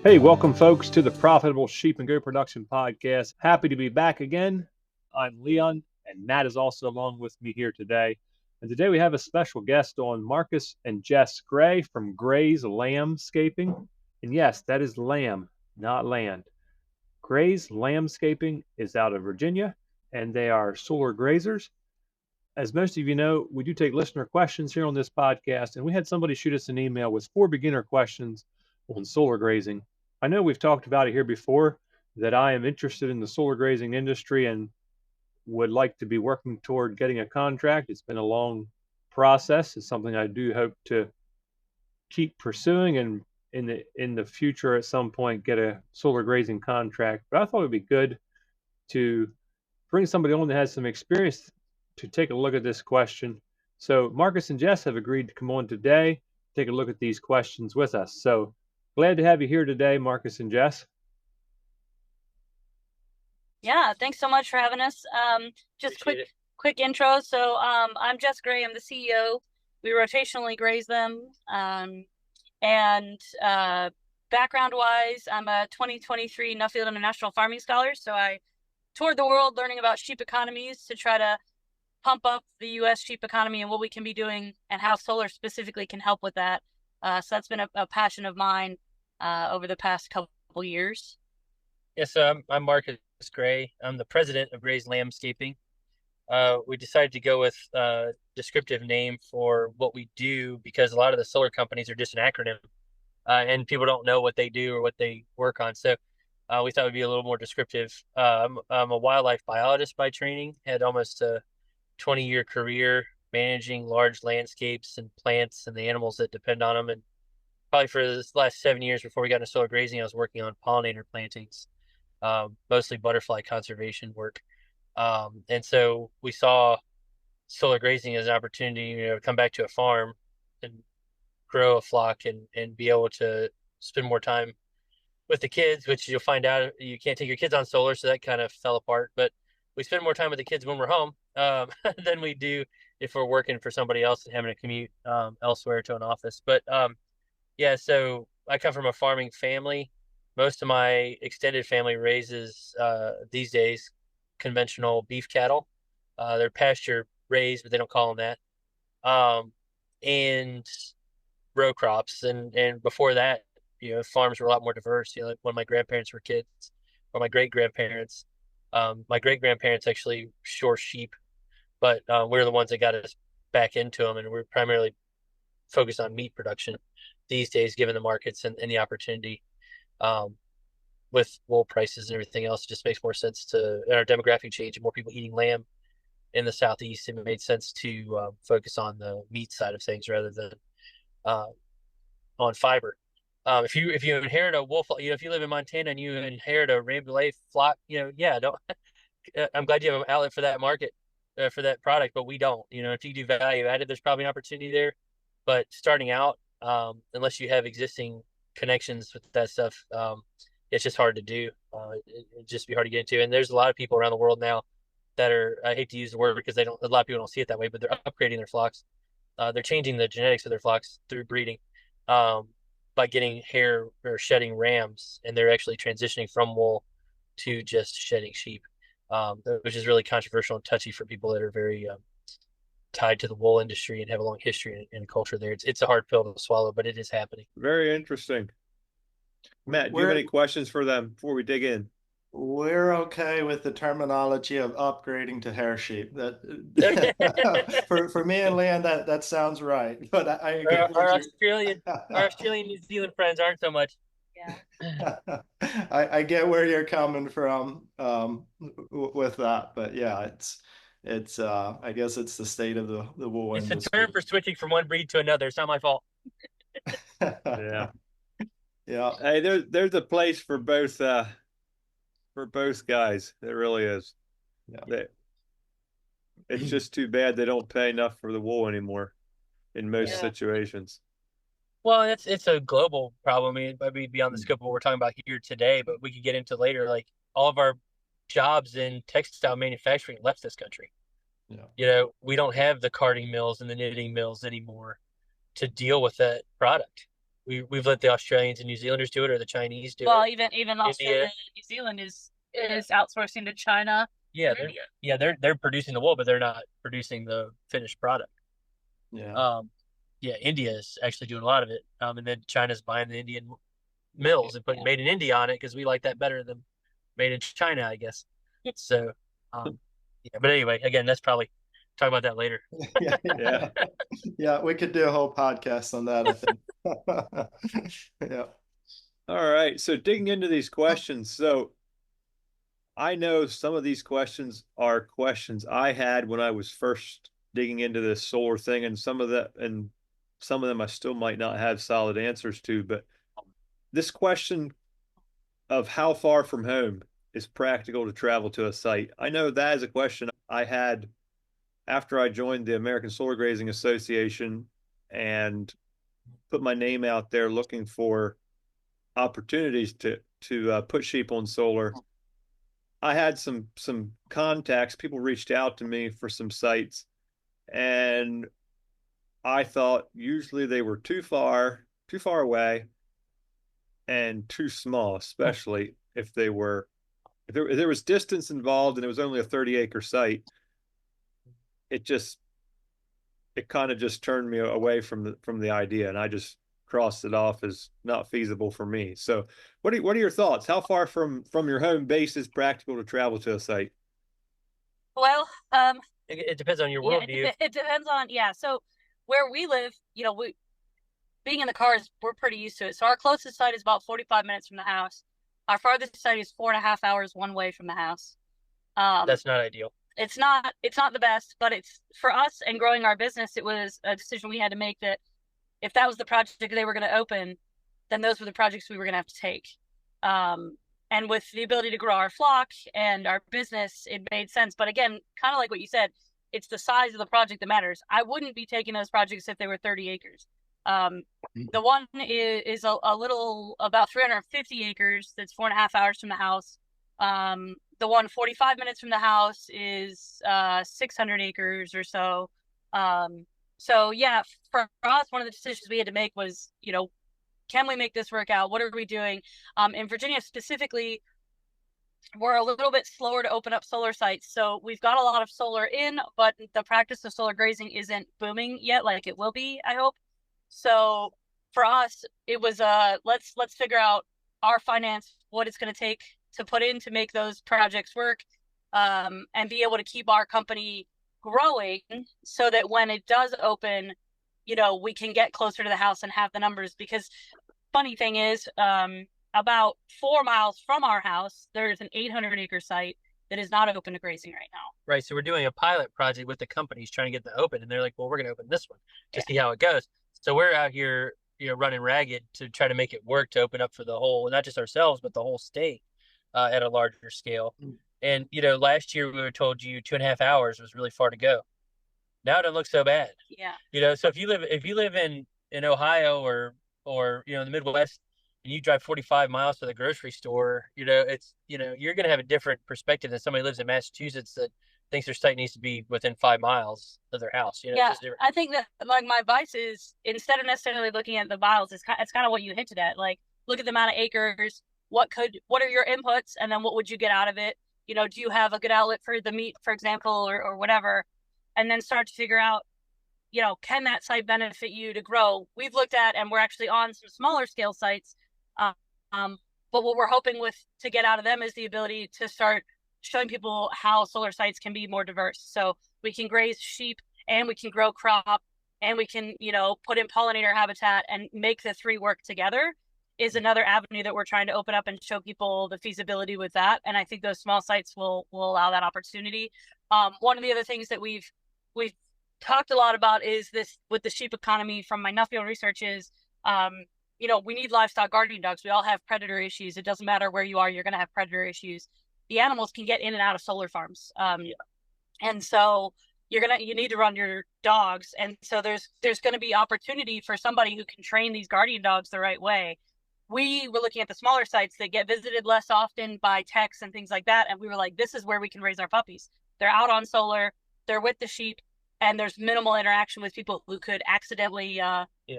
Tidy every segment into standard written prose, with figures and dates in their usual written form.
Hey, welcome folks to the Profitable Sheep and Goat Production Podcast. Happy to be back again. I'm Leon, and Matt is also along with me here today. And today we have a special guest on, Marcus and Jess Gray from Gray's Lambscaping. And yes, that is lamb, not land. Gray's Lambscaping is out of Virginia, and they are solar grazers. As most of you know, we do take listener questions here on this podcast, and we had somebody shoot us an email with 4 beginner questions on solar grazing. I know we've talked about it here before, that I am interested in the solar grazing industry and would like to be working toward getting a contract. It's been a long process. It's something I do hope to keep pursuing and in the future at some point get a solar grazing contract. But I thought it'd be good to bring somebody on that has some experience to take a look at this question. So Marcus and Jess have agreed to come on today, take a look at these questions with us. So glad to have you here today, Marcus and Jess. Yeah, thanks so much for having us. Just quick intro. So I'm Jess Gray. I'm the CEO. We rotationally graze them. And background wise, I'm a 2023 Nuffield International Farming Scholar. So I toured the world learning about sheep economies to try to pump up the U.S. sheep economy and what we can be doing and how solar specifically can help with that. So that's been a passion of mine over the past couple years. Yes, I'm Marcus Gray. I'm the president of Gray's Lambscaping. We decided to go with a descriptive name for what we do because a lot of the solar companies are just an acronym, and people don't know what they do or what they work on. So we thought it would be a little more descriptive. I'm a wildlife biologist by training, had almost a 20-year career managing large landscapes and plants and the animals that depend on them. And probably for the last 7 years before we got into solar grazing, I was working on pollinator plantings, mostly butterfly conservation work. And so we saw solar grazing as an opportunity, to come back to a farm and grow a flock and be able to spend more time with the kids, which you'll find out you can't take your kids on solar. So that kind of fell apart, but we spend more time with the kids when we're home, than we do if we're working for somebody else and having to commute, elsewhere to an office. But, yeah, so I come from a farming family. Most of my extended family raises, these days, conventional beef cattle. They're pasture raised, but they don't call them that. And row crops. And before that, farms were a lot more diverse. Like when my grandparents were kids, or my great grandparents. My great grandparents actually shore sheep, but we're the ones that got us back into them, and we're primarily focused on meat production these days, given the markets and the opportunity. With wool prices and everything else, it just makes more sense to, and our demographic change and more people eating lamb in the Southeast, it made sense to focus on the meat side of things rather than on fiber. If you inherit a wolf, if you live in Montana and you inherit a Rambouillet flock, yeah, don't. I'm glad you have an outlet for that market, for that product, but we don't. If you do value added, there's probably an opportunity there. But starting out, unless you have existing connections with that stuff, it's just hard to do. It'd just be hard to get into. And there's a lot of people around the world now that are, I hate to use the word because a lot of people don't see it that way, but they're upgrading their flocks. They're changing the genetics of their flocks through breeding, by getting hair or shedding rams, and they're actually transitioning from wool to just shedding sheep, which is really controversial and touchy for people that are very tied to the wool industry and have a long history and culture there. It's a hard pill to swallow, but it is happening. Very interesting. Matt, do you have any questions for them before we dig in? We're okay with the terminology of upgrading to hair sheep. That for me and Leon, that sounds right. But I our Australian New Zealand friends aren't so much. Yeah. I get where you're coming from with that, but yeah, it's I guess it's the state of the wool industry. It's a term for switching from one breed to another. It's not my fault. Yeah. Yeah. Hey, there's a place for both guys. There really is. Yeah. It's just too bad they don't pay enough for the wool anymore in most situations. Well, it's a global problem. It might be beyond the scope of what we're talking about here today, but we could get into later. Like all of our jobs in textile manufacturing left this country. Yeah. We don't have the carding mills and the knitting mills anymore to deal with that product. we've let the Australians and New Zealanders do it, or the Chinese do Well, it. even Australia and New Zealand is outsourcing to China. Yeah, they're producing the wool, but they're not producing the finished product. Yeah. India is actually doing a lot of it. And then China's buying the Indian mills and putting made in India on it because we like that better than made in China, I guess. So, but anyway, again, that's probably talk about that later. Yeah, we could do a whole podcast on that, I think. Yeah. All right. So digging into these questions. So I know some of these questions are questions I had when I was first digging into this solar thing, and some of them I still might not have solid answers to. But this question of how far from home is practical to travel to a site, I know that is a question I had after I joined the American Solar Grazing Association and put my name out there looking for opportunities to put sheep on solar. I had some contacts. People reached out to me for some sites, and I thought usually they were too far away and too small, especially if there was distance involved and it was only a 30-acre site. It kind of just turned me away from the idea, and I just crossed it off as not feasible for me. So what are your thoughts? How far from your home base is practical to travel to a site? Well, it depends on your worldview. It depends on, so where we live, being in the cars, we're pretty used to it. So our closest site is about 45 minutes from the house. Our farthest site is 4.5 hours one way from the house. That's not ideal. It's not the best, but it's for us and growing our business. It was a decision we had to make that if that was the project they were going to open, then those were the projects we were going to have to take. And with the ability to grow our flock and our business, it made sense. But again, kind of like what you said, it's the size of the project that matters. I wouldn't be taking those projects if they were 30 acres. The one is a little about 350 acres. That's 4.5 hours from the house. The one 45 minutes from the house is 600 acres or so. So yeah, for us, one of the decisions we had to make was, can we make this work out? What are we doing? In Virginia specifically, we're a little bit slower to open up solar sites. So we've got a lot of solar in, but the practice of solar grazing isn't booming yet like it will be, I hope. So for us, it was let's figure out our finance, what it's going to take to put in to make those projects work, and be able to keep our company growing so that when it does open, we can get closer to the house and have the numbers. Because funny thing is, about 4 miles from our house, there's an 800-acre site that is not open to grazing right now. Right. So we're doing a pilot project with the companies trying to get them open, and they're like, well, we're going to open this one to see how it goes. So we're out here, running ragged to try to make it work to open up for the whole, not just ourselves, but the whole state at a larger scale. And, last year we were told 2.5 hours was really far to go. Now it doesn't look so bad. Yeah. So if you live in Ohio or in the Midwest and you drive 45 miles to the grocery store, it's, you're going to have a different perspective than somebody who lives in Massachusetts that thinks their site needs to be within 5 miles of their house. I think that my advice is, instead of necessarily looking at the miles, it's kind of what you hinted at. Like, look at the amount of acres. What are your inputs, and then what would you get out of it? Do you have a good outlet for the meat, for example, or whatever? And then start to figure out, can that site benefit you to grow? We've looked at, and we're actually on some smaller scale sites. But what we're hoping to get out of them is the ability to start showing people how solar sites can be more diverse. So we can graze sheep, and we can grow crop, and we can, put in pollinator habitat and make the three work together, is another avenue that we're trying to open up and show people the feasibility with that. And I think those small sites will allow that opportunity. One of the other things that we've talked a lot about is this with the sheep economy from my Nuffield research is, we need livestock guardian dogs. We all have predator issues. It doesn't matter where you are, you're going to have predator issues. The animals can get in and out of solar farms. And so you need to run your dogs. And so there's going to be opportunity for somebody who can train these guardian dogs the right way. We were looking at the smaller sites that get visited less often by techs and things like that. And we were like, this is where we can raise our puppies. They're out on solar. They're with the sheep. and there's minimal interaction with people who could accidentally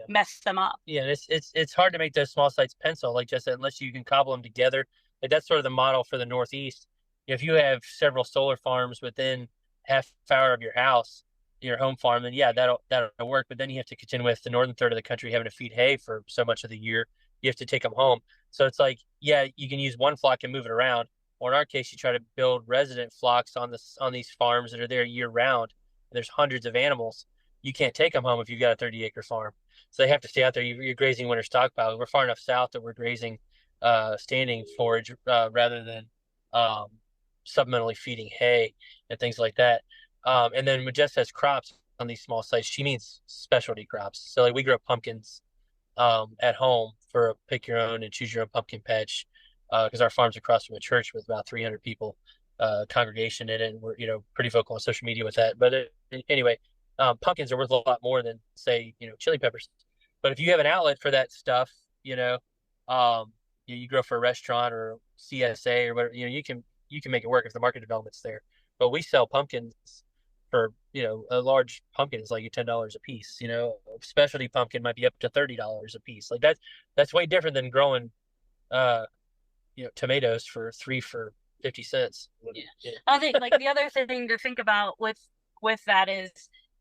mess them up. Yeah, and it's hard to make those small sites pencil, like just unless you can cobble them together. Like that's sort of the model for the Northeast. If you have several solar farms within half hour of your house, your home farm, then yeah, that'll work. But then you have to contend with the northern third of the country having to feed hay for so much of the year. You have to take them home. So it's like, yeah, you can use one flock and move it around. Or in our case, you try to build resident flocks on these farms that are there year round. There's hundreds of animals. You can't take them home if you've got a 30-acre farm. So they have to stay out there. You're grazing winter stockpile. We're far enough south that we're grazing standing forage rather than supplementally feeding hay and things like that. And then when Jess says crops on these small sites, she means specialty crops. So like we grow pumpkins at home for a pick your own and choose your own pumpkin patch because our farm's across from a church with about 300 people congregation in it, and we're pretty vocal on social media with that. But anyway, pumpkins are worth a lot more than say chili peppers. But if you have an outlet for that stuff, you grow for a restaurant or CSA or whatever, you can make it work if the market development's there. But we sell pumpkins for a large pumpkin is like $10 a piece. A specialty pumpkin might be up to $30 a piece. Like that's way different than growing tomatoes for 50 cents. Yeah. I think like the other thing to think about with that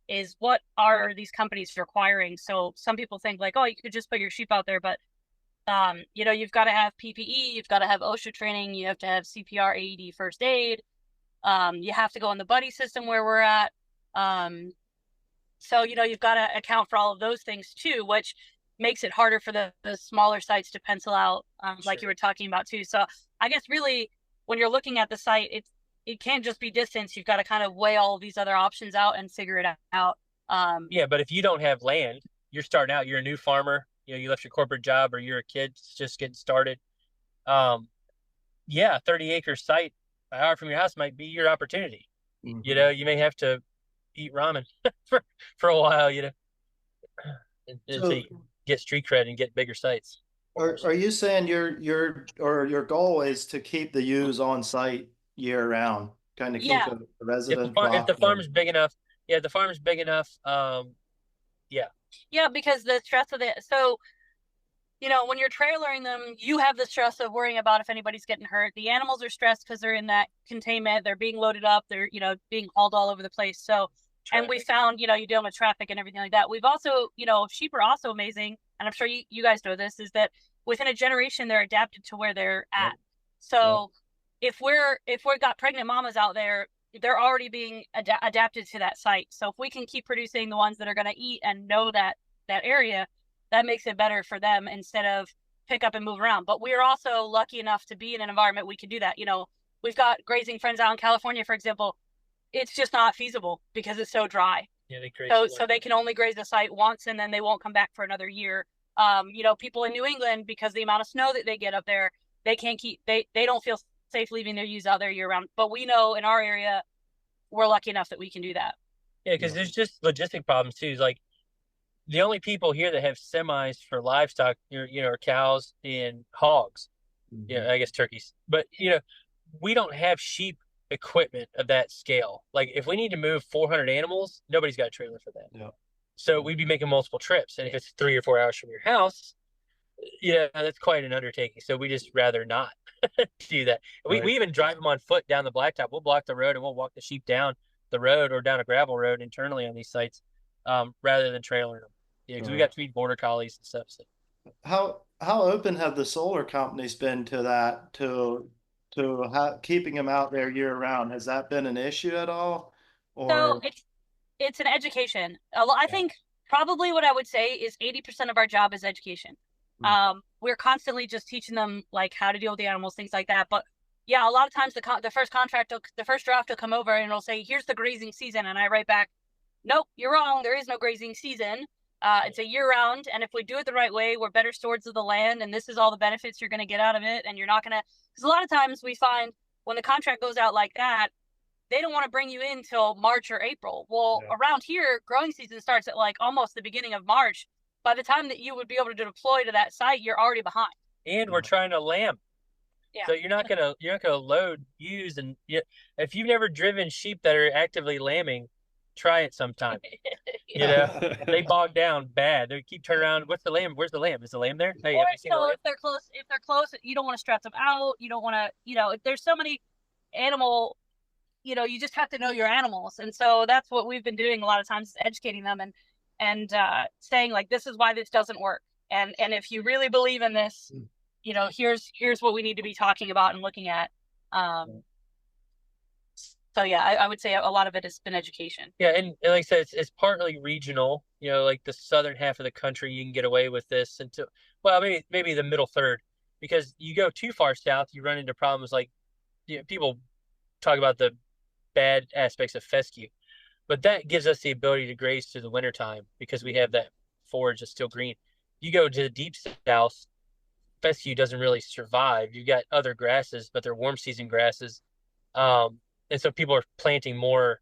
is what are these companies requiring? So some people think like, oh, you could just put your sheep out there, but you've got to have PPE, you've got to have OSHA training, you have to have CPR, AED, first aid. You have to go in the buddy system where we're at. So you've got to account for all of those things too, which makes it harder for the smaller sites to pencil out, like you were talking about too. So I guess really when you're looking at the site, it can't just be distance. You've got to kind of weigh all of these other options out and figure it out. Yeah, but if you don't have land, you're starting out, you're a new farmer, you left your corporate job or you're a kid just getting started. 30-acre site, an hour from your house might be your opportunity. Mm-hmm. You may have to eat ramen for a while, until you get street cred and get bigger sites. Are you saying your goal is to keep the ewes on site year round, kind of keep a resident if the farm's big enough? Yeah, the farm's big enough. Yeah, because the stress of it. So, when you're trailering them, you have the stress of worrying about if anybody's getting hurt. The animals are stressed because they're in that containment. They're being loaded up. They're, being hauled all over the place. So, traffic. And we found, you're dealing with traffic and everything like that. We've also, sheep are also amazing. And I'm sure you guys know this, is that within a generation, they're adapted to where they're at. Yep. So if we've got pregnant mamas out there, they're already being adapted to that site. So if we can keep producing the ones that are going to eat and know that area, that makes it better for them instead of pick up and move around. But we're also lucky enough to be in an environment we can do that. We've got grazing friends out in California, for example. It's just not feasible because it's so dry. Yeah, they graze. So they can only graze the site once and then they won't come back for another year. People in New England, because the amount of snow that they get up there, they don't feel safe leaving their ewes out there year round. But we know in our area, we're lucky enough that we can do that. Yeah, because there's just logistic problems too. Like the only people here that have semis for livestock, are cows and hogs. Mm-hmm. Yeah, I guess turkeys. But we don't have sheep equipment of that scale. Like if we need to move 400 animals, nobody's got a trailer for that. Yeah. So we'd be making multiple trips, and if it's 3 or 4 hours from your house, that's quite an undertaking. So we just rather not do that. Right. We even drive them on foot down the blacktop. We'll block the road and we'll walk the sheep down the road or down a gravel road internally on these sites, rather than trailering them. Yeah, because we got 3 border collies and stuff. So. How open have the solar companies been to that, to keeping them out there year round? Has that been an issue at all? Or... So it's an education. I think probably what I would say is 80% of our job is education. Mm-hmm. We're constantly just teaching them like how to deal with the animals, things like that. But yeah, a lot of times the first draft will come over and it'll say, here's the grazing season. And I write back, nope, you're wrong. There is no grazing season. It's a year round. And if we do it the right way, we're better stewards of the land. And this is all the benefits you're going to get out of it. And you're not going to, because a lot of times we find when the contract goes out like that, they don't want to bring you in till March or April. Well, around here, growing season starts at like almost the beginning of March. By the time that you would be able to deploy to that site, you're already behind. And we're trying to lamb. Yeah. So you're not gonna load ewes, and if you've never driven sheep that are actively lambing, Try it sometime. You know, they bog down bad. They keep turning around. What's the lamb? Where's the lamb? Is the lamb there? Hey, have you seen the lamb? If they're close, you don't want to stress them out. You don't want to, there's so many animal, you just have to know your animals. And so that's what we've been doing a lot of times, is educating them and saying, like, this is why this doesn't work. And if you really believe in this, here's what we need to be talking about and looking at. So yeah, I would say a lot of it has been education. Yeah, and like I said, it's partly regional. Like the southern half of the country, you can get away with this until, well, maybe the middle third, because you go too far south, you run into problems like, people talk about the bad aspects of fescue, but that gives us the ability to graze through the wintertime because we have that forage that's still green. You go to the deep south, fescue doesn't really survive. You've got other grasses, but they're warm season grasses. And so people are planting more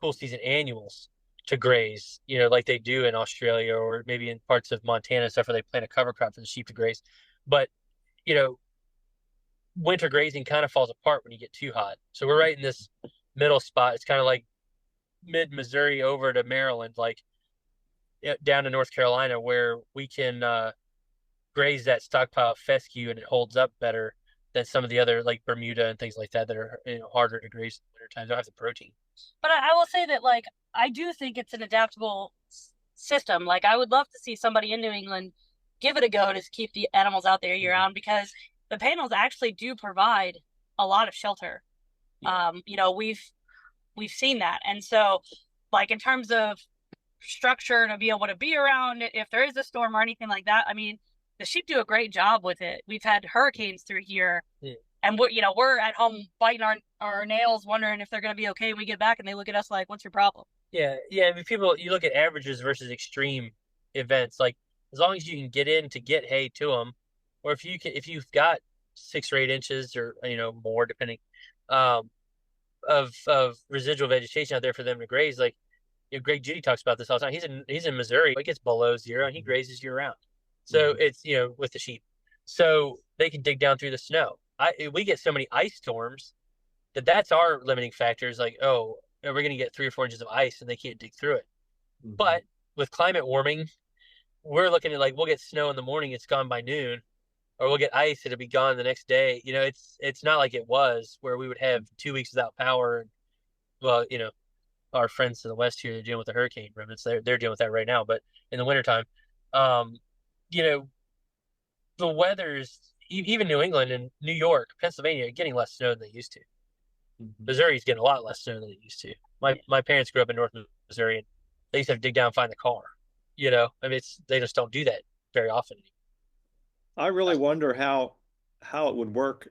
cool season annuals to graze, like they do in Australia or maybe in parts of Montana and stuff, where they plant a cover crop for the sheep to graze. But, winter grazing kind of falls apart when you get too hot. So we're right in this middle spot. It's kind of like mid-Missouri over to Maryland, like down to North Carolina, where we can graze that stockpile of fescue and it holds up better than some of the other, like Bermuda and things like that are harder to graze in the wintertime. They don't have the protein. But I will say that, like, I do think it's an adaptable system. Like, I would love to see somebody in New England give it a go to keep the animals out there year round, because the panels actually do provide a lot of shelter. Yeah. We've seen that. And so, like, in terms of structure to be able to be around it, if there is a storm or anything like that, I mean, the sheep do a great job with it. We've had hurricanes through here, and we're at home biting our nails, wondering if they're going to be okay when we get back, and they look at us like, "What's your problem?" Yeah. I mean, you look at averages versus extreme events. Like, as long as you can get in to get hay to them, or if you've got 6 or 8 inches or more, depending, of residual vegetation out there for them to graze. Like, Greg Judy talks about this all the time. He's in Missouri. It gets below zero, and he grazes year round. So it's, with the sheep, so they can dig down through the snow. We get so many ice storms that's our limiting factor. Is like, oh, we're going to get 3 or 4 inches of ice and they can't dig through it. But with climate warming, we're looking at, like, we'll get snow in the morning, it's gone by noon, or we'll get ice, it'll be gone the next day. It's not like it was where we would have 2 weeks without power. And, well, our friends to the west here, they're dealing with the hurricane remnants. They're dealing with that right now. But in the wintertime, the weather's, even New England and New York, Pennsylvania, are getting less snow than they used to. Missouri's getting a lot less snow than they used to. My parents grew up in North Missouri, and they used to have to dig down and find the car. I mean, they just don't do that very often. I really wonder how it would work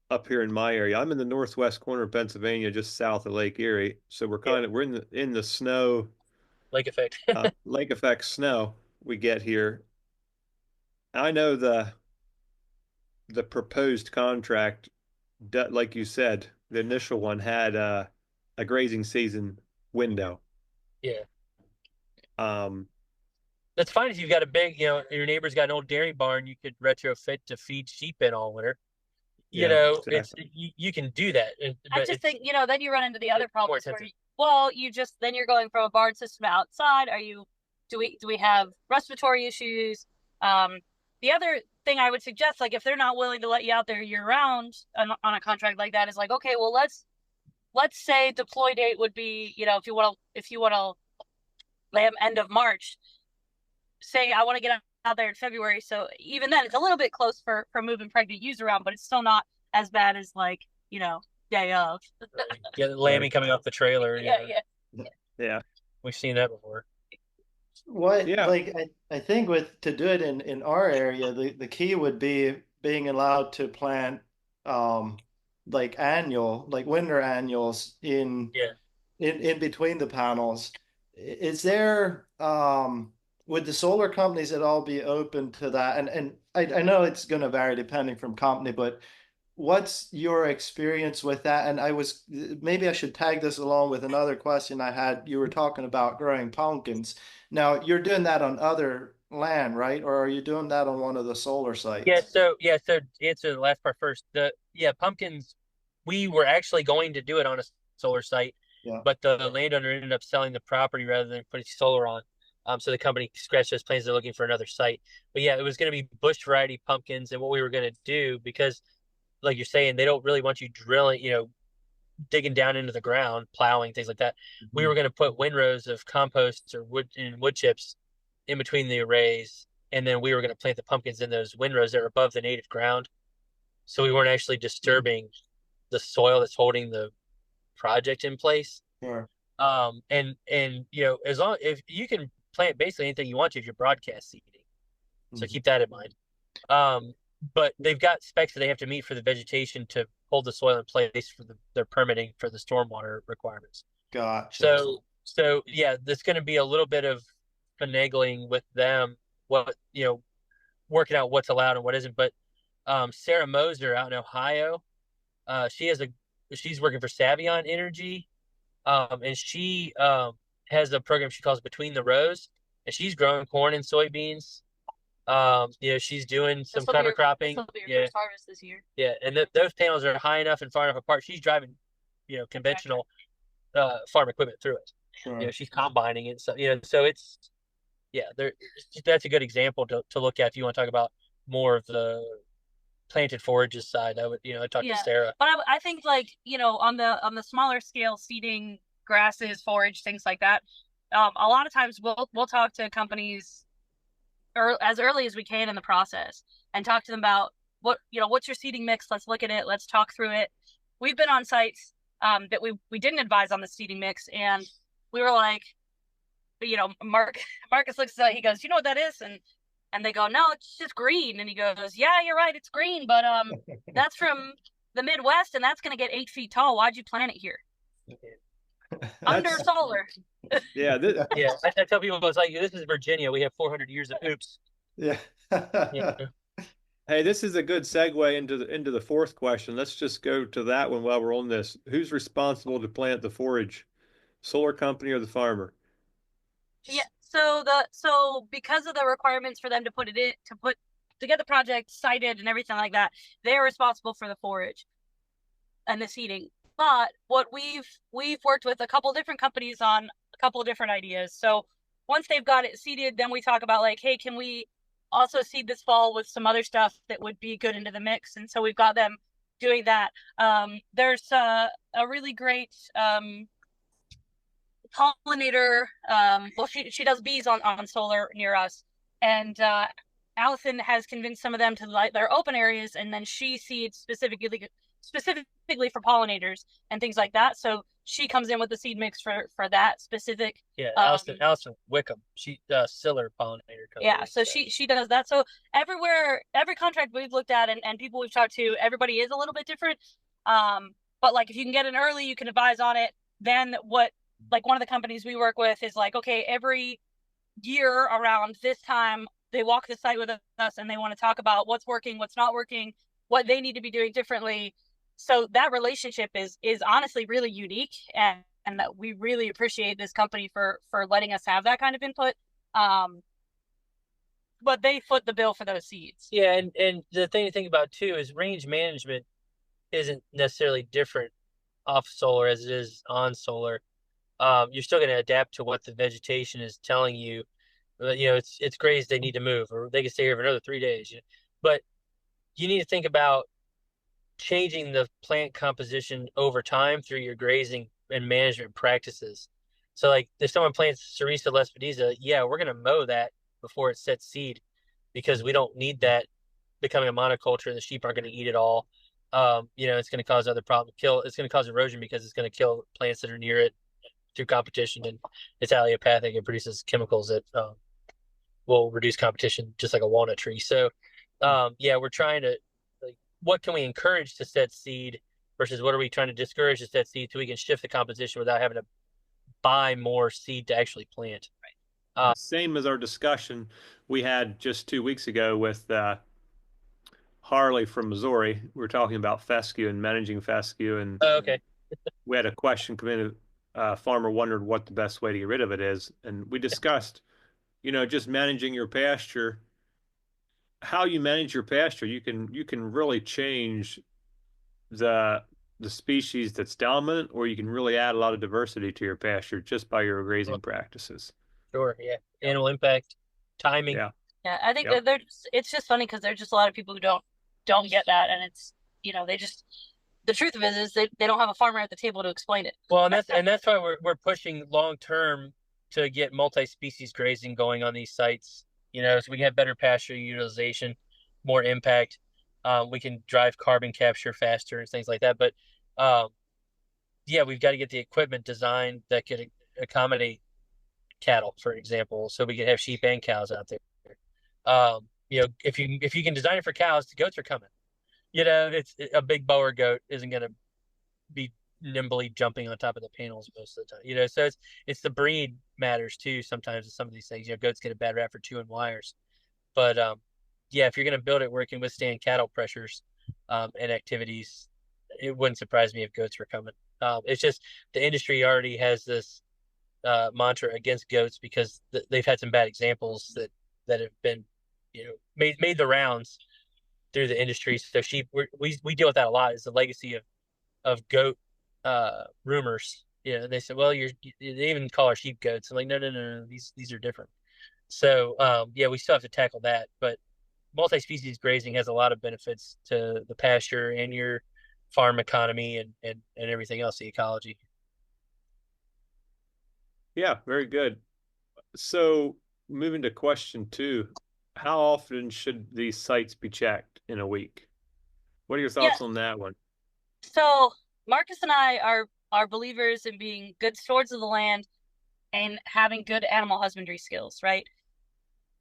up here in my area. I'm in the northwest corner of Pennsylvania, just south of Lake Erie. So we're in the snow, lake effect, lake effect snow we get here. I know the proposed contract, like you said, the initial one had a grazing season window. Yeah. That's fine if you've got a big, your neighbor's got an old dairy barn you could retrofit to feed sheep in all winter. Exactly. It's you can do that. I just think, then you run into the other problems where then you're going from a barn system outside. Do we have respiratory issues? The other thing I would suggest, like, if they're not willing to let you out there year round on a contract like that, is like, okay, well, let's say deploy date would be, if you want to lamb end of March, say I want to get out there in February. So even then, it's a little bit close for moving pregnant ewes around, but it's still not as bad as, like, day of. Yeah, the lambing coming off the trailer. Yeah. We've seen that before. I think to do it in our area, the key would be being allowed to plant like winter annuals in between the panels. Is there would the solar companies at all be open to that? And I know it's going to vary depending from company, but what's your experience with that? And maybe I should tag this along with another question I had. You were talking about growing pumpkins. Now, you're doing that on other land, right? Or are you doing that on one of the solar sites? So answer the last part first. Pumpkins, we were actually going to do it on a solar site, Yeah. but the landowner ended up selling the property rather than putting solar on. So the company scratched those plans. They're looking for another site. But yeah, it was going to be bush variety pumpkins. And what we were going to do, because like you're saying, they don't really want you drilling, digging down into the ground, plowing, things like that. Mm-hmm. We were going to put windrows of compost or wood chips in between the arrays. And then we were going to plant the pumpkins in those windrows that are above the native ground. So we weren't actually disturbing the soil that's holding the project in place. Sure. And as long if you can plant basically anything you want to if you're broadcast seeding. So keep that in mind. But they've got specs that they have to meet for the vegetation to hold the soil in place for their permitting for the stormwater requirements. Gotcha. So yeah, there's going to be a little bit of finagling with them, working out what's allowed and what isn't. But Sarah Moser out in Ohio, she's working for Savion Energy, and she has a program she calls Between the Rows, and she's growing corn and soybeans. She's doing some cover cropping. This will be your first harvest this year. Yeah, and those panels are high enough and far enough apart. She's driving, conventional farm equipment through it. Sure. She's combining it. So so it's that's a good example to look at if you want to talk about more of the planted forages side. I talk to Sarah. But I think on the smaller scale seeding, grasses, forage, things like that. A lot of times we'll talk to companies as early as we can in the process and talk to them about what's your seeding mix. Let's look at it. Let's talk through it. We've been on sites that we didn't advise on the seeding mix, and we were like, Marcus looks at it, he goes, you know what that is? And they go, no, it's just green. And he goes, yeah, you're right, it's green, but that's from the Midwest, and that's going to get 8 feet tall. Why'd you plant it here? Under solar. Yeah. I tell people, it's like, this is Virginia. We have 400 years of oops. Yeah. Hey, this is a good segue into the fourth question. Let's just go to that one while we're on this. Who's responsible to plant the forage? Solar company or the farmer? Yeah. So because of the requirements for them to to get the project sited and everything like that, they're responsible for the forage and the seeding. But what we've worked with a couple different companies on a couple different ideas. So once they've got it seeded, then we talk about hey, can we also seed this fall with some other stuff that would be good into the mix? And so we've got them doing that. There's a really great pollinator. She does bees on solar near us, and Allison has convinced some of them to light their open areas, and then she seeds specifically for pollinators and things like that. So she comes in with the seed mix for that specific. Yeah, Allison Wickham. She Siller pollinator company. Yeah, so she does that. So every contract we've looked at and people we've talked to, everybody is a little bit different. But if you can get in early, you can advise on it. Then what? One of the companies we work with is okay, every year around this time, they walk the site with us and they want to talk about what's working, what's not working, what they need to be doing differently. So that relationship is honestly really unique, and that we really appreciate this company for letting us have that kind of input. But they foot the bill for those seeds. Yeah, and the thing to think about too is range management isn't necessarily different off solar as it is on solar. You're still going to adapt to what the vegetation is telling you. It's grazed, they need to move, or they can stay here for another 3 days. But you need to think about changing the plant composition over time through your grazing and management practices. So if someone plants Cerisa lespedeza, we're going to mow that before it sets seed, because we don't need that becoming a monoculture. The sheep aren't going to eat it all. It's going to cause other problems. It's going to cause erosion because it's going to kill plants that are near it through competition, and it's allelopathic. It produces chemicals that will reduce competition, just like a walnut tree. So we're trying to what can we encourage to set seed versus what are we trying to discourage to set seed, so we can shift the composition without having to buy more seed to actually plant. Right. Same as our discussion we had just 2 weeks ago with Harley from Missouri. We were talking about fescue and managing fescue, and okay. We had a question come in. A farmer wondered what the best way to get rid of it is, and we discussed, just managing your pasture. How you manage your pasture, you can really change the the species that's dominant, or you can really add a lot of diversity to your pasture just by your grazing practices. Sure, yeah. Animal impact, timing. Yeah. Yeah, I think that it's just funny because there's just a lot of people who don't get that, and it's, they just, the truth of it is they don't have a farmer at the table to explain it. Well, and that's why we're pushing long term to get multi-species grazing going on these sites, so we can have better pasture utilization, more impact. We can drive carbon capture faster and things like that. But yeah, we've got to get the equipment designed that could accommodate cattle, for example, so we can have sheep and cows out there. If you can design it for cows, the goats are coming. It's a big Boer goat isn't going to be nimbly jumping on top of the panels most of the time. So it's the breed matters too. Sometimes with some of these things, goats get a bad rap for chewing wires, but yeah, if you're going to build it where it can withstand cattle pressures and activities, it wouldn't surprise me if goats were coming. It's just the industry already has this mantra against goats because they've had some bad examples that have been, made the rounds through the industry. So sheep, we deal with that a lot. It's the legacy of goat rumors. They said, well, they even call our sheep goats. I'm like, no, these are different. So yeah, we still have to tackle that. But multi-species grazing has a lot of benefits to the pasture and your farm economy and everything else, the ecology. Yeah, very good. So moving to question 2, how often should these sites be checked in a week? What are your thoughts on that one? So Marcus and I are believers in being good stewards of the land and having good animal husbandry skills, right?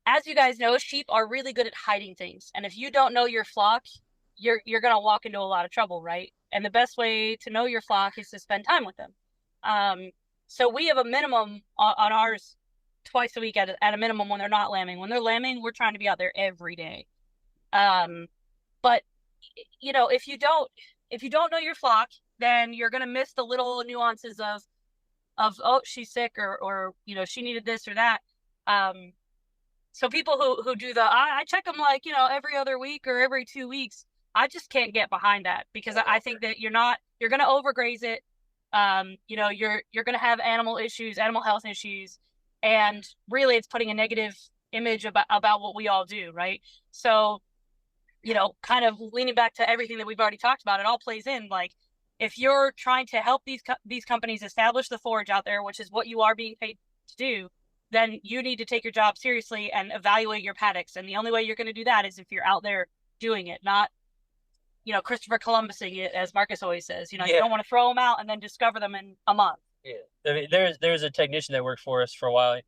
As you guys know, sheep are really good at hiding things. And if you don't know your flock, you're going to walk into a lot of trouble, right? And the best way to know your flock is to spend time with them. So we have a minimum on ours twice a week at a minimum when they're not lambing. When they're lambing, we're trying to be out there every day. But if you don't know your flock, then you're going to miss the little nuances of oh, she's sick or she needed this or that. So people who do I check them like, every other week or every 2 weeks. I just can't get behind that because I think that you're going to overgraze it. You're going to have animal health issues. And really it's putting a negative image about what we all do. Right. So, kind of leaning back to everything that we've already talked about, it all plays in. Like, if you're trying to help these companies establish the forage out there, which is what you are being paid to do, then you need to take your job seriously and evaluate your paddocks. And the only way you're going to do that is if you're out there doing it, not, Christopher Columbusing it, as Marcus always says. You don't want to throw them out and then discover them in a month. Yeah, I mean, there's a technician that worked for us for a while.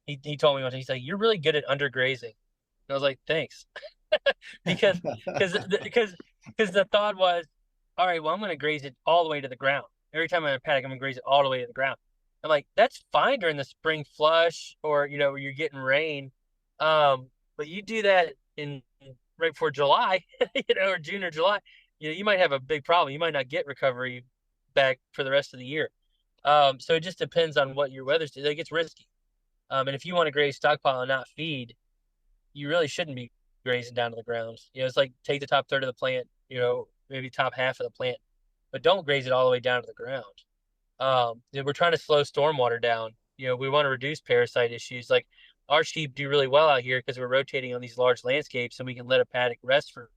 He told me one time, he's like, "You're really good at undergrazing." And I was like, "Thanks," because the thought was, all right, well, I'm going to graze it all the way to the ground. Every time I'm in a paddock, I'm going to graze it all the way to the ground. I'm like, that's fine during the spring flush or, where you're getting rain. But you do that in right before July, or June or July, you might have a big problem. You might not get recovery back for the rest of the year. So it just depends on what your weather's doing. It gets risky. And if you want to graze stockpile and not feed, you really shouldn't be grazing down to the ground. It's like take the top third of the plant, maybe top half of the plant, but don't graze it all the way down to the ground. We're trying to slow stormwater down. We want to reduce parasite issues. Like our sheep do really well out here because we're rotating on these large landscapes and we can let a paddock rest for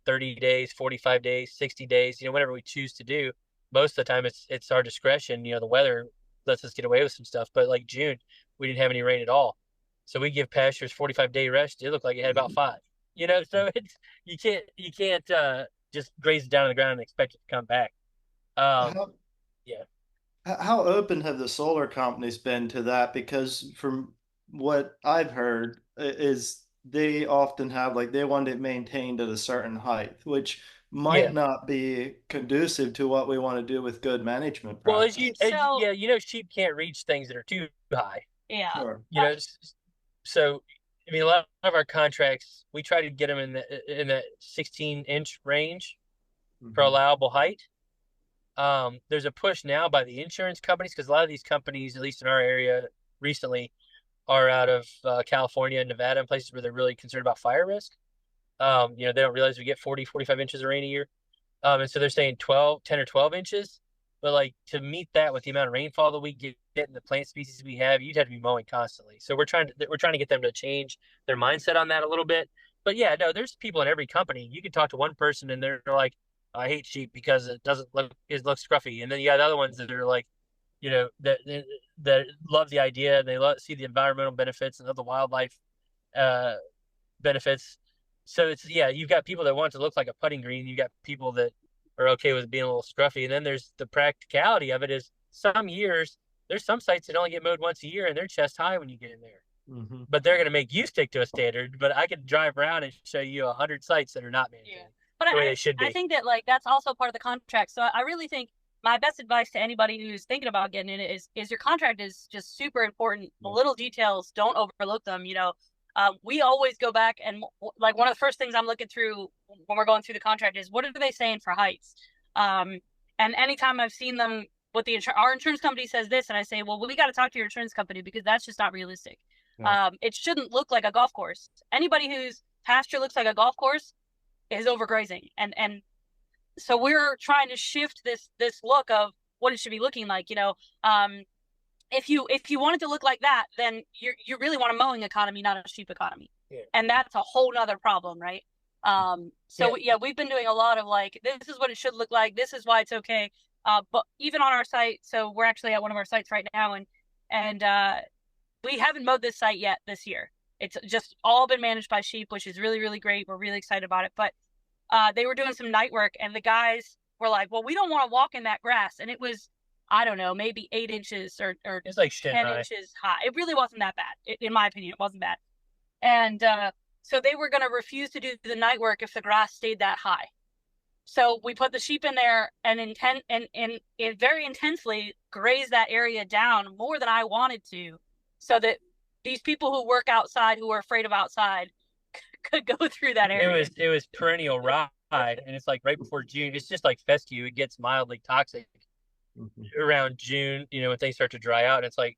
30 days, 45 days, 60 days, whatever we choose to do. Most of the time it's our discretion. The weather lets us get away with some stuff, but like June, we didn't have any rain at all. So we give pastures 45-day rest. It looked like it had about 5, so you can't just graze it down on the ground and expect it to come back. Yeah. How open have the solar companies been to that? Because from what I've heard is they often have they want it maintained at a certain height, which might not be conducive to what we want to do with good management practices. Well, sheep can't reach things that are too high. Yeah. Sure. So I mean, a lot of our contracts, we try to get them in the 16-inch range for allowable height. There's a push now by the insurance companies because a lot of these companies, at least in our area recently, are out of California and Nevada and places where they're really concerned about fire risk. They don't realize we get 40, 45 inches of rain a year. And so they're saying 10 or 12 inches. But like to meet that with the amount of rainfall that we get and the plant species we have, you'd have to be mowing constantly. So we're trying to get them to change their mindset on that a little bit. But yeah, no, there's people in every company. You can talk to one person and they're like, I hate sheep because it looks scruffy. And then you got other ones that are like, that love the idea. They see the environmental benefits and love the wildlife benefits. So you've got people that want it to look like a putting green. You got people that are okay with being a little scruffy. And then there's the practicality of it is some years, there's some sites that only get mowed once a year and they're chest high when you get in there. Mm-hmm. But they're going to make you stick to a standard. But I could drive around and show you 100 sites that are not maintained but the way they should be. I think that like that's also part of the contract. So I really think my best advice to anybody who's thinking about getting in it is your contract is just super important. The little details, don't overlook them. We always go back and like one of the first things I'm looking through when we're going through the contract is what are they saying for heights? And anytime I've seen them with our insurance company says this, and I say, well, we got to talk to your insurance company because that's just not realistic. Yeah. It shouldn't look like a golf course. Anybody whose pasture looks like a golf course is overgrazing. And so we're trying to shift this look of what it should be looking like. If you want it to look like that, then you really want a mowing economy, not a sheep economy. Yeah. And that's a whole nother problem, right? We've been doing a lot of like, this is what it should look like. This is why it's okay. But even on our site, so we're actually at one of our sites right now, and we haven't mowed this site yet this year. It's just all been managed by sheep, which is really, really great. We're really excited about it. But they were doing some night work, and the guys were like, well, we don't want to walk in that grass. And it was, I don't know, maybe 8 inches or it's like 10 inches high. It really wasn't that bad. In my opinion, it wasn't bad. And so they were going to refuse to do the night work if the grass stayed that high. So we put the sheep in there and very intensely grazed that area down more than I wanted to, so that these people who work outside, who are afraid of outside, could go through that area. It was perennial ride, and it's like right before June. It's just like fescue. It gets mildly toxic around June, when things start to dry out. And it's like,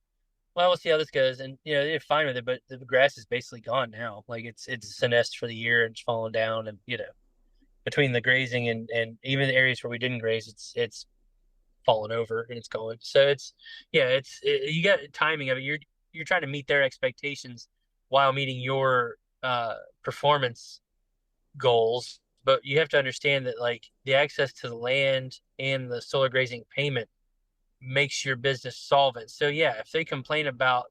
well, we'll see how this goes. And they're fine with it, but the grass is basically gone now. Like it's senesced for the year and it's fallen down, and between the grazing and even the areas where we didn't graze, it's fallen over and it's going. So you got timing of it. You're trying to meet their expectations while meeting your performance goals, but you have to understand that like the access to the land and the solar grazing payment makes your business solvent. So if they complain about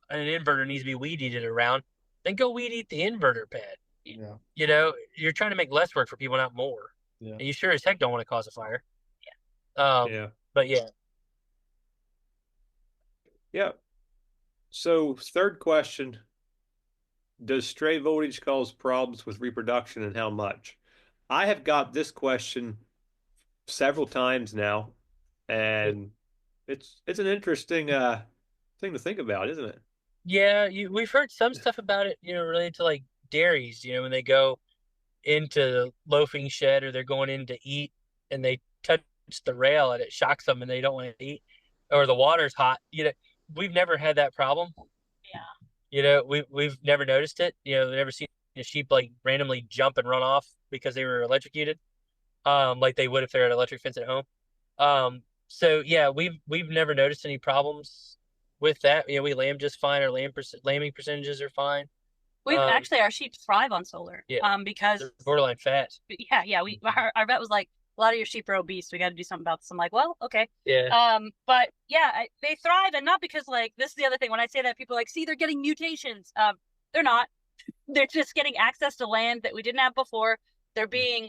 an inverter needs to be weed eated around, then go weed eat the inverter pad. Yeah. You're trying to make less work for people, not more. Yeah. And you sure as heck don't want to cause a fire. Yeah. But yeah. So third question, does stray voltage cause problems with reproduction, and how much? I have got this question several times now, and it's an interesting thing to think about, isn't it? Yeah, we've heard some stuff about it, related to like dairies, when they go into the loafing shed or they're going in to eat and they touch the rail and it shocks them and they don't want to eat, or the water's hot. We've never had that problem. Yeah. We've never noticed it. We've never seen a sheep like randomly jump and run off because they were electrocuted, like they would if they're at an electric fence at home. So we've never noticed any problems with that. We lamb just fine. Our lambing percentages are fine. Actually, our sheep thrive on solar. Yeah. Because they're borderline fat. Yeah. Our vet was like, a lot of your sheep are obese. We got to do something about this. I'm like, well, okay. Yeah. But they thrive, and not because like this is the other thing. When I say that, people are like, see, they're getting mutations. They're not. They're just getting access to land that we didn't have before. They're being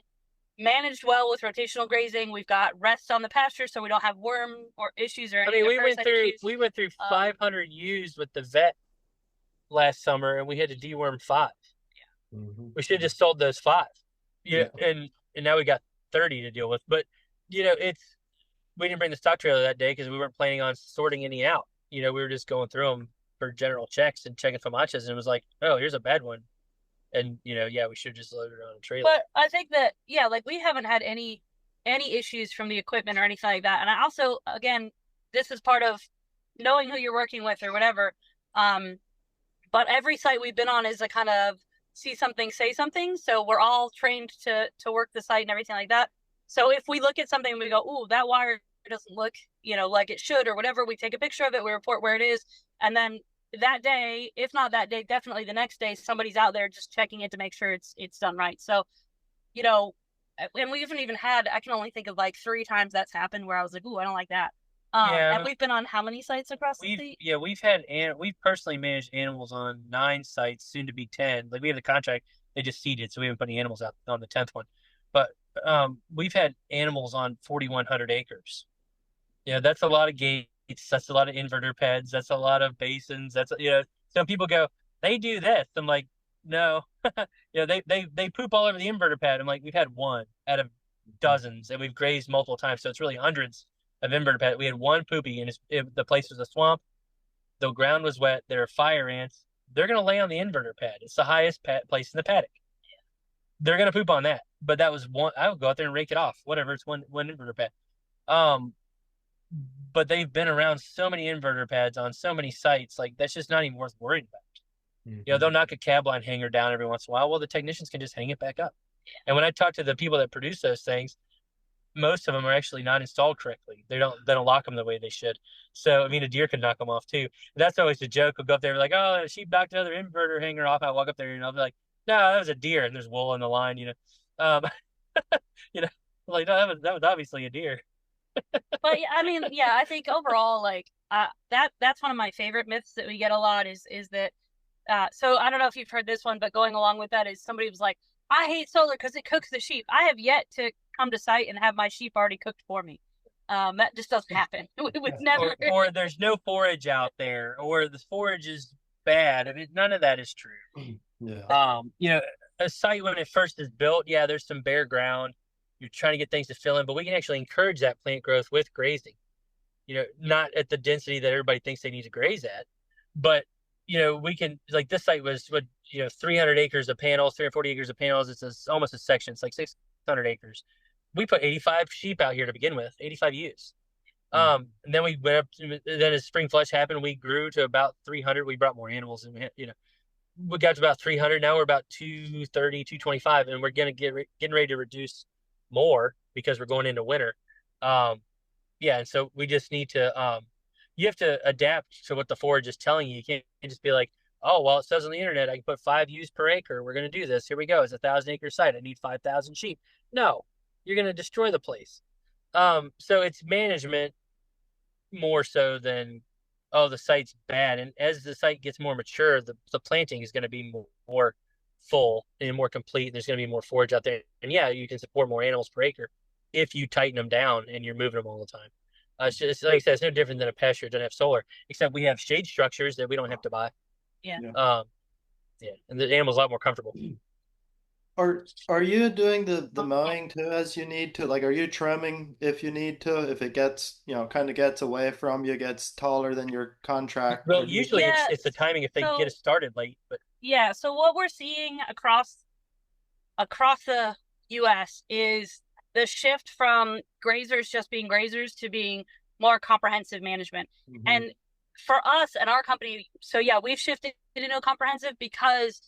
managed well with rotational grazing. We've got rests on the pasture, so we don't have worm or issues or anything. We went through 500 ewes with the vet last summer, and we had to deworm 5. Yeah. Mm-hmm. We should have just sold those 5. Yeah. And now we got 30 to deal with. But we didn't bring the stock trailer that day because we weren't planning on sorting any out. We were just going through them for general checks and checking famachas, and it was like, oh, here's a bad one. And we should have just loaded it on a trailer. But I think that like we haven't had any issues from the equipment or anything like that. And I also, again, this is part of knowing who you're working with or whatever. But every site we've been on is a kind of see something, say something. So we're all trained to work the site and everything like that. So if we look at something and we go, ooh, that wire doesn't look, like it should or whatever, we take a picture of it, we report where it is. And then that day, if not that day, definitely the next day, somebody's out there just checking it to make sure it's done right. So, and we haven't even had, I can only think of like 3 times that's happened where I was like, ooh, I don't like that. And we've been on how many sites across the state? Yeah, we've personally managed animals on 9 sites, soon to be 10. Like we have the contract, they just seeded, so we haven't put any animals out on the 10th one. But we've had animals on 4,100 acres. That's a lot of gates. That's a lot of inverter pads. That's a lot of basins. That's some people go, they do this. I'm like, no, they poop all over the inverter pad. I'm like, we've had 1 out of dozens, and we've grazed multiple times, so it's really hundreds of inverter pad. We had 1 poopy, and the place was a swamp. The ground was wet. There are fire ants. They're gonna lay on the inverter pad. It's the highest place in the paddock. They're gonna poop on that. But that was 1. I would go out there and rake it off. Whatever. It's one inverter pad. But they've been around so many inverter pads on so many sites, like that's just not even worth worrying about. They'll knock a cab line hanger down every once in a while. Well, the technicians can just hang it back up. And when I talk to the people that produce those things, most of them are actually not installed correctly. They don't lock them the way they should. So, I mean, a deer could knock them off too. That's always the joke. We'll go up there like, oh, a sheep knocked another inverter hanger off. I walk up there and I'll be like, no, that was a deer. And there's wool on the line, like, no, that was obviously a deer. But I mean, yeah, I think overall, like, that's one of my favorite myths that we get a lot is that, so I don't know if you've heard this one, but going along with that is somebody was like, I hate solar because it cooks the sheep. I have yet to come to site and have my sheep already cooked for me. That just doesn't happen. It would never. Or there's no forage out there, or the forage is bad. I mean, none of that is true. Yeah. A site when it first is built, yeah, there's some bare ground. You're trying to get things to fill in, but we can actually encourage that plant growth with grazing. Not at the density that everybody thinks they need to graze at, but we can, like this site was 300 acres of panels, 340 acres of panels. It's almost a section. It's like 600 acres. We put 85 sheep out here to begin with, 85 ewes. And then we went up. Then as spring flush happened, we grew to about 300. We brought more animals, and we got to about 300. Now we're about 230, 225, and we're getting ready to reduce more because we're going into winter. And so we just need to you have to adapt to what the forage is telling you. You can't just be like, oh, well, it says on the internet I can put 5 ewes per acre. We're going to do this. Here we go. It's a 1,000-acre site. I need 5,000 sheep. No, you're going to destroy the place. So it's management more so than, oh, the site's bad. And as the site gets more mature, the planting is going to be more full and more complete. There's going to be more forage out there. And yeah, you can support more animals per acre if you tighten them down and you're moving them all the time. It's just, like I said, it's no different than a pasture that doesn't have solar, except we have shade structures that we don't have to buy. Yeah. And the animal's a lot more comfortable. Are you doing the mowing too as you need to? Like, are you trimming if you need to? If it gets, kind of gets away from you, gets taller than your contract? Well, usually it's the timing if they get it started late. But yeah, so what we're seeing across the U.S. is the shift from grazers just being grazers to being more comprehensive management. And for us and our company, so yeah, we've shifted into comprehensive because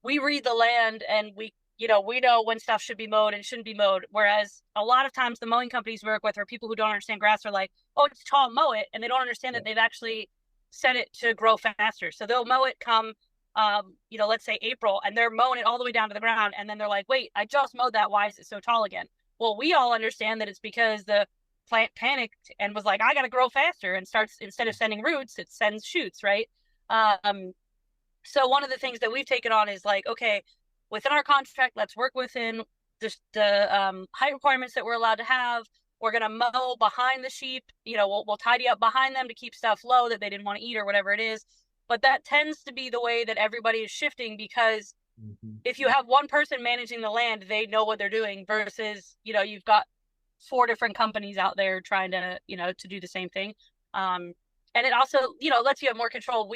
we read the land and we know when stuff should be mowed and shouldn't be mowed. Whereas a lot of times the mowing companies we work with are people who don't understand grass are like, oh, it's tall, mow it. And they don't understand that they've actually set it to grow faster. So they'll mow it come, let's say April, and they're mowing it all the way down to the ground. And then they're like, wait, I just mowed that. Why is it so tall again? Well, we all understand that it's because the plant panicked and was like, I got to grow faster, and starts, instead of sending roots, it sends shoots, right? So one of the things that we've taken on is like, okay, within our contract, let's work within the height requirements that we're allowed to have. We're going to mow behind the sheep. We'll tidy up behind them to keep stuff low that they didn't want to eat or whatever it is. But that tends to be the way that everybody is shifting, because if you have one person managing the land, they know what they're doing versus, you've got 4 different companies out there trying to, to do the same thing. And it also, lets you have more control.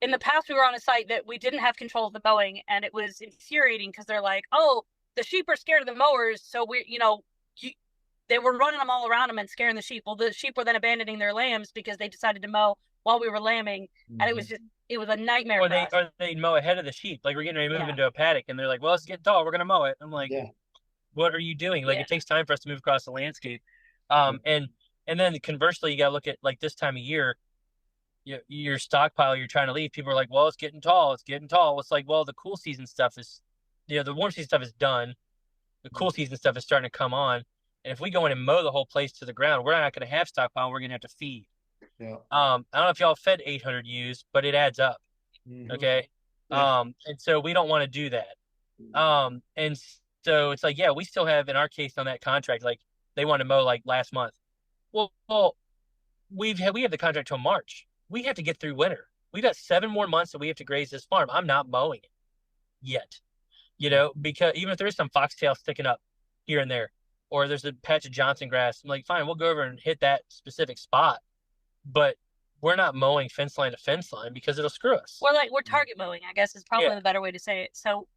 In the past, we were on a site that we didn't have control of the mowing, and it was infuriating because they're like, oh, the sheep are scared of the mowers. So they were running them all around them and scaring the sheep. Well, the sheep were then abandoning their lambs because they decided to mow while we were lambing, and it was a nightmare. Or they mow ahead of the sheep. Like, we're getting ready to move into a paddock, and they're like, well, it's getting tall, we're gonna mow it. I'm like, what are you doing? Like, it takes time for us to move across the landscape. And then conversely, you gotta look at, like, this time of year, your stockpile you're trying to leave, people are like, well, it's getting tall, it's getting tall. It's like, well, the cool season stuff is, the warm season stuff is done, the cool season stuff is starting to come on, and if we go in and mow the whole place to the ground, we're not going to have stockpile, we're going to have to feed. I don't know if y'all fed 800 ewes, but it adds up. Okay. And so we don't want to do that. And so it's like, we still have, in our case on that contract, like, they want to mow like last month. Well, we have the contract till March. We have to get through winter. We got 7 more months that we have to graze this farm. I'm not mowing it yet, because even if there is some foxtail sticking up here and there, or there's a patch of Johnson grass, I'm like, fine, we'll go over and hit that specific spot, but we're not mowing fence line to fence line because it'll screw us. We're target mowing, I guess is probably the better way to say it. So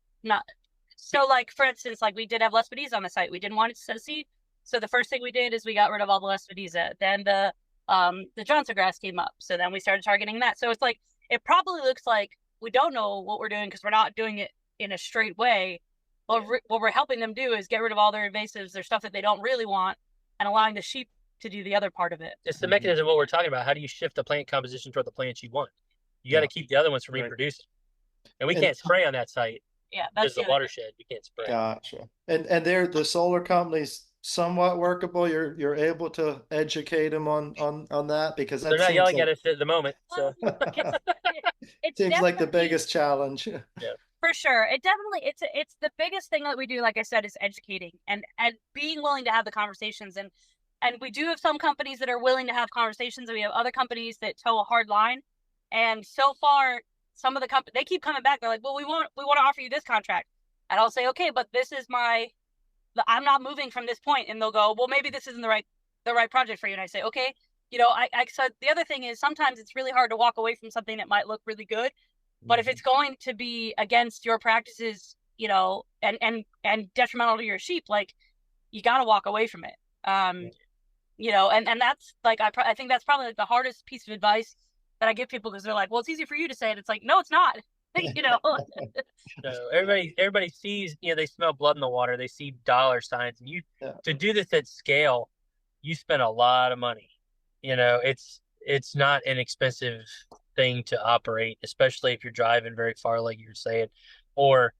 like, for instance, like, we did have Lespedeza on the site. We didn't want it to seed. So the first thing we did is we got rid of all the Lespedeza. Then the Johnson grass came up. So then we started targeting that. So it's like, it probably looks like we don't know what we're doing because we're not doing it in a straight way. Well, what we're helping them do is get rid of all their invasives, their stuff that they don't really want, and allowing the sheep to do the other part of it. It's the mechanism of what we're talking about. How do you shift the plant composition toward the plants you want? You got to keep the other ones from reproducing. And we can't spray on that site. Yeah, that's the watershed. You can't spray. Gotcha. And the solar companies somewhat workable. You're able to educate them on that, because they're not yelling at us at the moment. So it seems like the biggest challenge. Yeah. For sure. It's the biggest thing that we do, like I said, is educating and being willing to have the conversations. And we do have some companies that are willing to have conversations, and we have other companies that toe a hard line. And so far, some of the companies, they keep coming back. They're like, well, we want to offer you this contract. And I'll say, okay, but this is I'm not moving from this point. And they'll go, well, maybe this isn't the right project for you. And I say, okay, so the other thing is, sometimes it's really hard to walk away from something that might look really good. But if it's going to be against your practices, and detrimental to your sheep, like, you got to walk away from it. And that's like, I think that's probably like the hardest piece of advice that I give people, because they're like, well, it's easy for you to say it. It's like, no, it's not. No, everybody sees, they smell blood in the water. They see dollar signs, and to do this at scale, you spend a lot of money. It's not an expensive thing to operate, especially if you're driving very far, like you were saying, or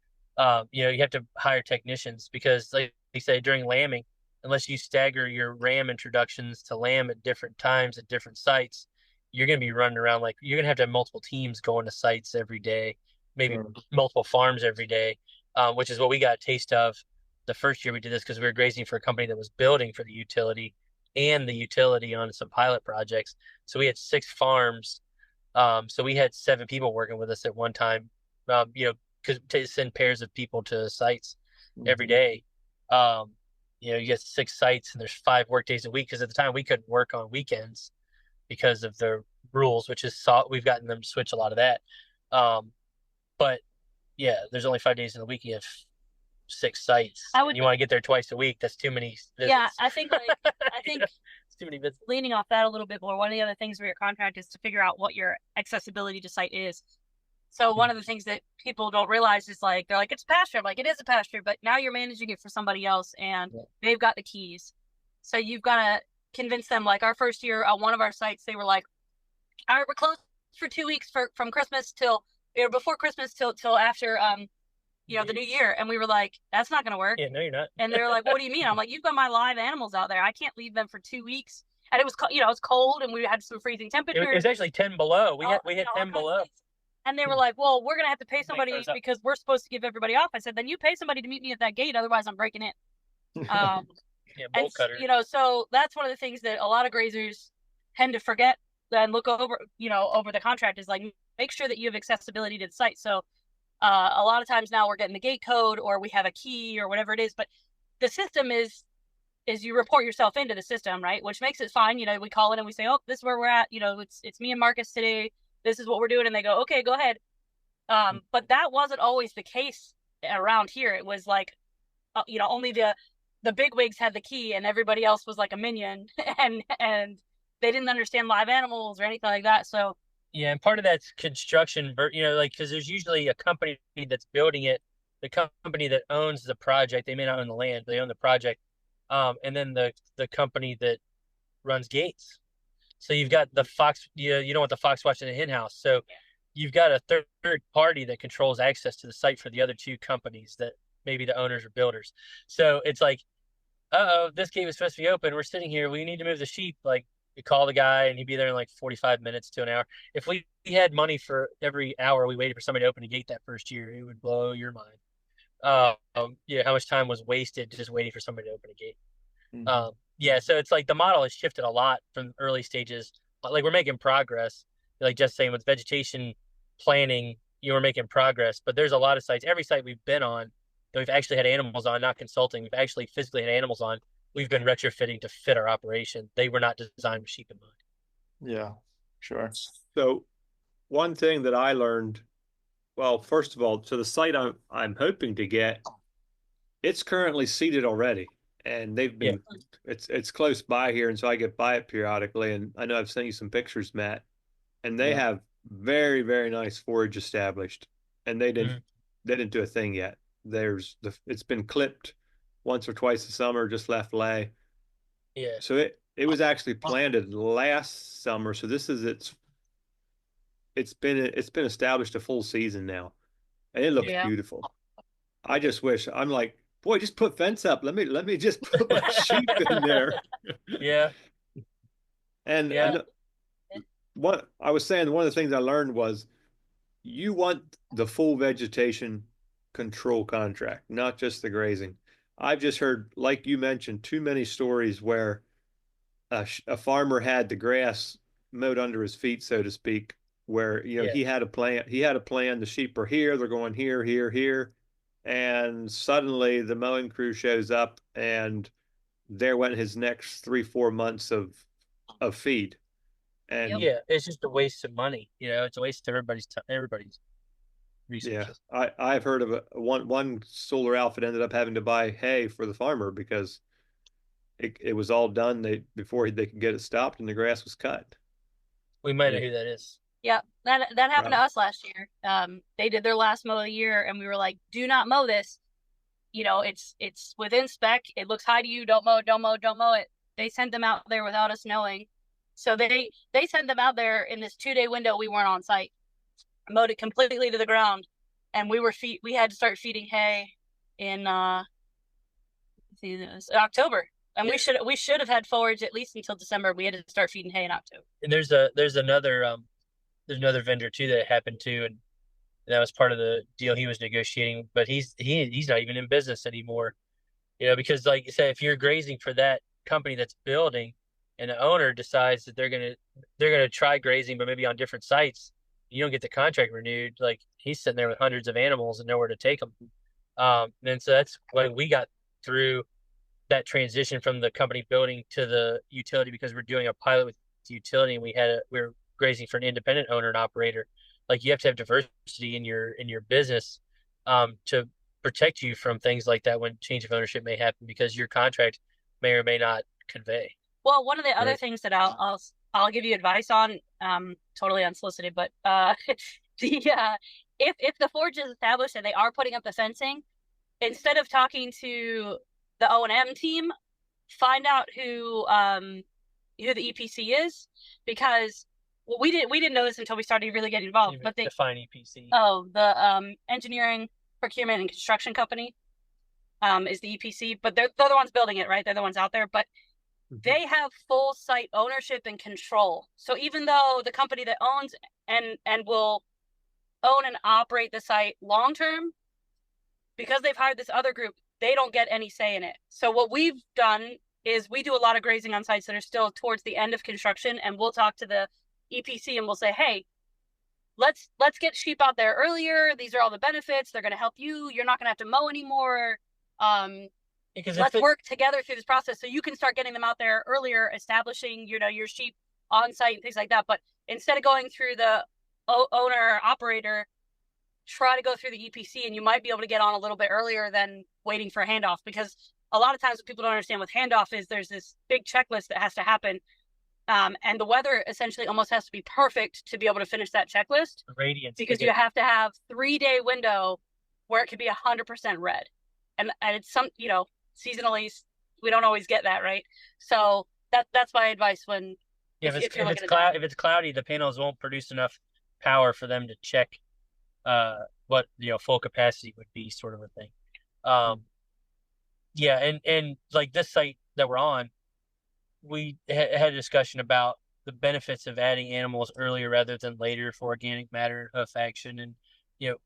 you have to hire technicians, because, like you say, during lambing, unless you stagger your ram introductions to lamb at different times at different sites, you're going to be running around, like, you're going to have multiple teams going to sites every day, maybe multiple farms every day, which is what we got a taste of the first year we did this, because we were grazing for a company that was building for the utility and the utility on some pilot projects. So we had 6 farms. So we had 7 people working with us at one time, because to send pairs of people to sites every day. You get 6 sites, and there's 5 work days a week, because at the time we couldn't work on weekends because of the rules, which is we've gotten them to switch a lot of that. But there's only 5 days in the week. You have 6 sites. You want to get there twice a week. That's too many visits. Yeah, I think it's too many visits. Leaning off that a little bit more, one of the other things for your contract is to figure out what your accessibility to site is. So one of the things that people don't realize is, like, they're like, it's a pasture. I'm like, it is a pasture, but now you're managing it for somebody else, and they've got the keys. So you've got to convince them. Like, our first year on one of our sites, they were like, all right, we're closed for 2 weeks from Christmas till before Christmas till after the new year. And we were like, that's not going to work. Yeah, no, you're not. And they were like, what do you mean? I'm like, you've got my live animals out there. I can't leave them for 2 weeks. And it was it was cold, and we had some freezing temperatures. It was actually 10 below. We had 10 below. And they were like, well, we're going to have to pay somebody because we're supposed to give everybody off. I said, then you pay somebody to meet me at that gate. Otherwise, I'm breaking in. Bolt cutter. So that's one of the things that a lot of grazers tend to forget and look over, over the contract, is like, make sure that you have accessibility to the site. So a lot of times now we're getting the gate code, or we have a key, or whatever it is. But the system is you report yourself into the system, right? Which makes it fine. We call it and we say, oh, this is where we're at. It's me and Marcus today. This is what we're doing. And they go, okay, go ahead. But that wasn't always the case around here. It was like, only the big wigs had the key, and everybody else was like a minion. and they didn't understand live animals or anything like that. So yeah, and part of that's construction, like because there's usually a company that's building it, the company that owns the project. They may not own the land, but they own the project, and then the company that runs gates. So you've got the fox. You don't want the fox watching the hen house. So you've got a third party that controls access to the site for the other two companies that maybe the owners or builders. So it's like, uh-oh, this gate was supposed to be open. We're sitting here. We need to move the sheep. Like, you call the guy and he'd be there in like 45 minutes to an hour. If we had money for every hour we waited for somebody to open a gate that first year, it would blow your mind. Yeah, how much time was wasted just waiting for somebody to open a gate. Yeah, so it's like the model has shifted a lot from early stages. Like, we're making progress. Like just saying, with vegetation planning, we're making progress. But there's a lot of sites. Every site we've been on that we've actually had animals on, not consulting, we've actually physically had animals on, we've been retrofitting to fit our operation. They were not designed with sheep in mind. Yeah, sure. So one thing that I learned, well, first of all, to the site I'm hoping to get, it's currently seeded already. And they've been, it's close by here, and so I get by it periodically. And I know I've sent you some pictures, Matt, and they have very, very nice forage established, and they didn't do a thing yet. It's been clipped once or twice a summer, just left lay. Yeah. So it was actually planted last summer. So this is it's been established a full season now, and it looks beautiful. I just wish, I'm like, boy, just put fence up. Let me just put my sheep in there. Yeah. And what I was saying, one of the things I learned was, you want the full vegetation control contract, not just the grazing. I've just heard, like you mentioned, too many stories where a farmer had the grass mowed under his feet, so to speak, where he had a plan. The sheep are here, they're going here, here, here. And suddenly the mowing crew shows up, and there went his next 3-4 months of feed. And it's just a waste of money. It's a waste of everybody's time, everybody's resources. Yeah, I've heard of one solar outfit ended up having to buy hay for the farmer because it was all done before they could get it stopped, and the grass was cut. We might know who that is. Yeah, that happened to us last year. They did their last mow of the year, and we were like, "Do not mow this. It's within spec. It looks high to you. Don't mow it." They sent them out there without us knowing. So they sent them out there in this 2-day window. We weren't on site. Mowed it completely to the ground, and we had to start feeding hay in October. And we should have had forage at least until December. We had to start feeding hay in October. And there's another vendor too that happened to, and that was part of the deal he was negotiating. But he's not even in business anymore, because like you said, if you're grazing for that company that's building, and the owner decides that they're gonna try grazing, but maybe on different sites, you don't get the contract renewed. Like, he's sitting there with hundreds of animals and nowhere to take them. And so that's when we got through that transition from the company building to the utility, because we're doing a pilot with the utility, and we're grazing for an independent owner and operator. Like, you have to have diversity in your business to protect you from things like that when change of ownership may happen, because your contract may or may not convey. Well, one of the other things that I'll give you advice on, totally unsolicited, but if the forage is established and they are putting up the fencing, instead of talking to the O&M team, find out who the EPC is, because we didn't know this until we started really getting involved. But they define EPC. Oh, the engineering, procurement, and construction company is the EPC, but they're the ones building it, right? They're the ones out there, but they have full site ownership and control. So even though the company that owns and will own and operate the site long term, because they've hired this other group, they don't get any say in it. So what we've done is we do a lot of grazing on sites that are still towards the end of construction, and we'll talk to the EPC and we'll say, hey, let's get sheep out there earlier. These are all the benefits. They're going to help you. You're not going to have to mow anymore. Let's work together through this process so you can start getting them out there earlier, establishing your sheep on site and things like that. But instead of going through the owner operator, try to go through the EPC, and you might be able to get on a little bit earlier than waiting for a handoff. Because a lot of times what people don't understand with handoff is there's this big checklist that has to happen And the weather essentially almost has to be perfect to be able to finish that checklist. Radiance. Because you have to have 3-day window where it could be 100% red. And it's seasonally, we don't always get that, right? So that's my advice when if it's cloudy, the panels won't produce enough power for them to check what full capacity would be, sort of a thing. And like this site that we're on, we had a discussion about the benefits of adding animals earlier rather than later for organic matter action. And you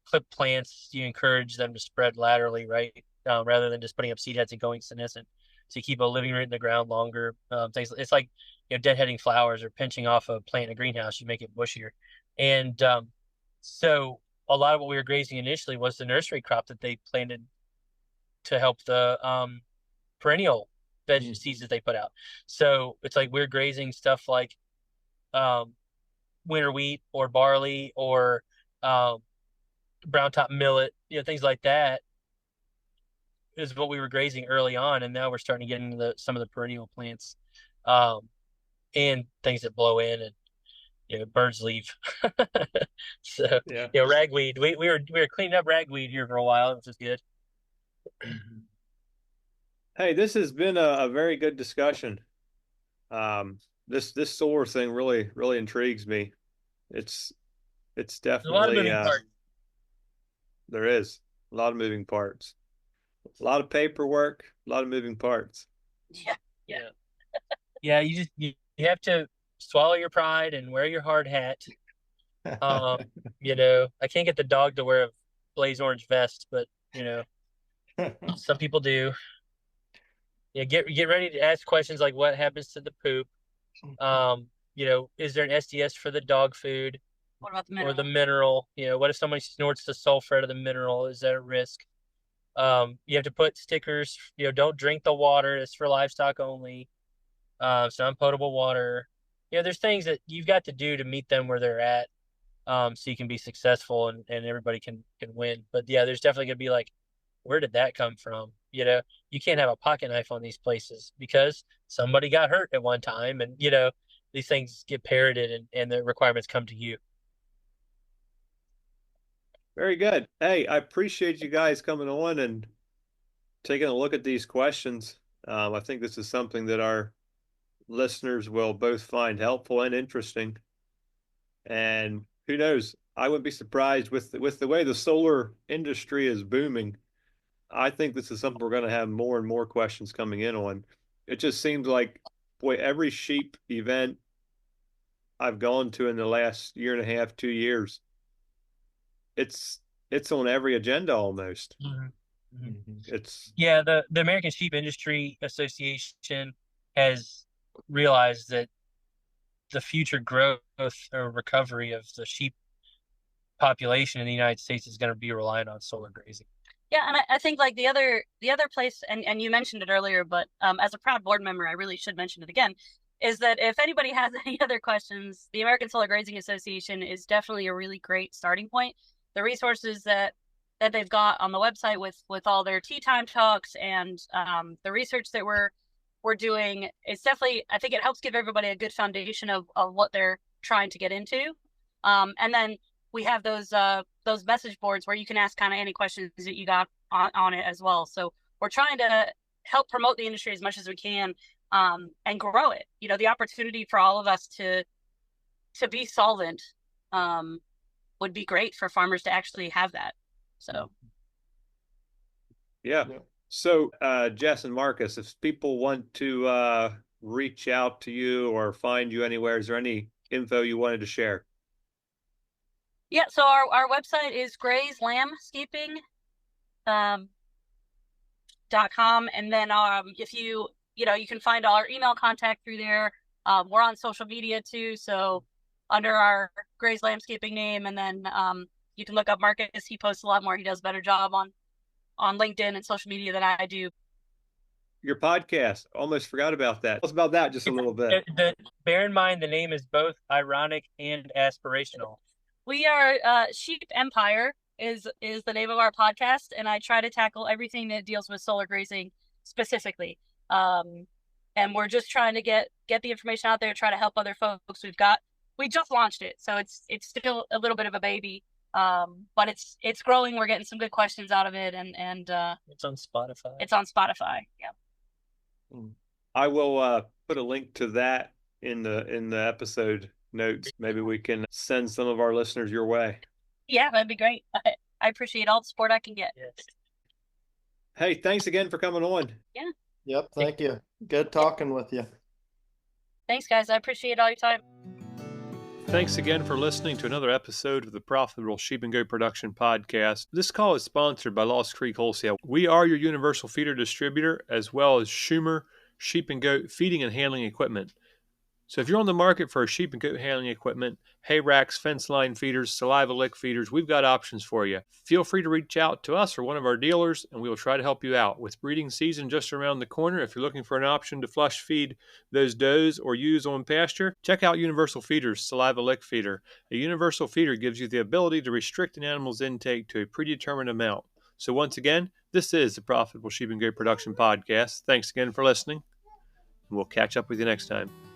clip plants, you encourage them to spread laterally, right, rather than just putting up seed heads and going senescent. So you keep a living root in the ground longer. Things, it's like deadheading flowers or pinching off a plant in a greenhouse. You make it bushier. And so a lot of what we were grazing initially was the nursery crop that they planted to help the perennial veg seeds that they put out. So it's like we're grazing stuff like winter wheat or barley or brown top millet, things like that is what we were grazing early on. And now we're starting to get into some of the perennial plants and things that blow in and birds leave. So ragweed. We were cleaning up ragweed here for a while, which is good. Hey, this has been a very good discussion. This solar thing really intrigues me. It's definitely a lot of moving parts. There is a lot of moving parts, a lot of paperwork, a lot of moving parts. Yeah. You have to swallow your pride and wear your hard hat. I can't get the dog to wear a blaze orange vest, but some people do. Yeah, get ready to ask questions like what happens to the poop. Is there an SDS for the dog food? What about the mineral? Or the mineral? What if somebody snorts the sulfur out of the mineral? Is that a risk? You have to put stickers. Don't drink the water. It's for livestock only. It's non-potable water. There's things that you've got to do to meet them where they're at, so you can be successful and everybody can win. But there's definitely gonna be like, where did that come from? You can't have a pocket knife on these places because somebody got hurt at one time, and these things get parroted and the requirements come to you. Very good. Hey, I appreciate you guys coming on and taking a look at these questions. I think this is something that our listeners will both find helpful and interesting. And who knows, I wouldn't be surprised with the way the solar industry is booming. I think this is something we're going to have more and more questions coming in on. It just seems like, boy, every sheep event I've gone to in the last year and a half, 2 years, it's on every agenda almost. It's the American Sheep Industry Association has realized that the future growth or recovery of the sheep population in the United States is going to be reliant on solar grazing. Yeah, and I think like the other place, and you mentioned it earlier, but as a proud board member, I really should mention it again, is that if anybody has any other questions, the American Solar Grazing Association is definitely a really great starting point. The resources that they've got on the website with all their tea time talks and the research that we're doing, it's definitely, I think it helps give everybody a good foundation of what they're trying to get into. And then we have those message boards where you can ask kind of any questions that you got on it as well. So we're trying to help promote the industry as much as we can and grow it. The opportunity for all of us to be solvent would be great for farmers to actually have that. So. Yeah. So, Jess and Marcus, if people want to reach out to you or find you anywhere, is there any info you wanted to share? Yeah, so our website is Lambscaping.com, and then if you can find all our email contact through there. We're on social media too, so under our Gray's Landscaping name, and then you can look up Marcus. He posts a lot more. He does a better job on LinkedIn and social media than I do. Your podcast, almost forgot about that. Tell us about that just a little bit. Bear in mind, the name is both ironic and aspirational. We are Sheep Empire is the name of our podcast, and I try to tackle everything that deals with solar grazing specifically. And and we're just trying to get the information out there, try to help other folks. We just launched it, so it's still a little bit of a baby, but it's growing. We're getting some good questions out of it, and it's on Spotify. It's on Spotify. Yeah. I will put a link to that in the episode notes. Maybe we can send some of our listeners your way. Yeah, that'd be great. I appreciate all the support I can get. Yes. Hey, thanks again for coming on. Yeah. Yep. Thank you. Good talking with you. Thanks, guys. I appreciate all your time. Thanks again for listening to another episode of the Profitable Sheep and Goat Production Podcast. This call is sponsored by Lost Creek Wholesale. We are your universal feeder distributor, as well as Schumer sheep and goat feeding and handling equipment. So if you're on the market for sheep and goat handling equipment, hay racks, fence line feeders, saliva lick feeders, we've got options for you. Feel free to reach out to us or one of our dealers, and we will try to help you out. With breeding season just around the corner, if you're looking for an option to flush feed those does or ewes on pasture, check out Universal Feeders Saliva Lick Feeder. A universal feeder gives you the ability to restrict an animal's intake to a predetermined amount. So once again, this is the Profitable Sheep and Goat Production Podcast. Thanks again for listening, and we'll catch up with you next time.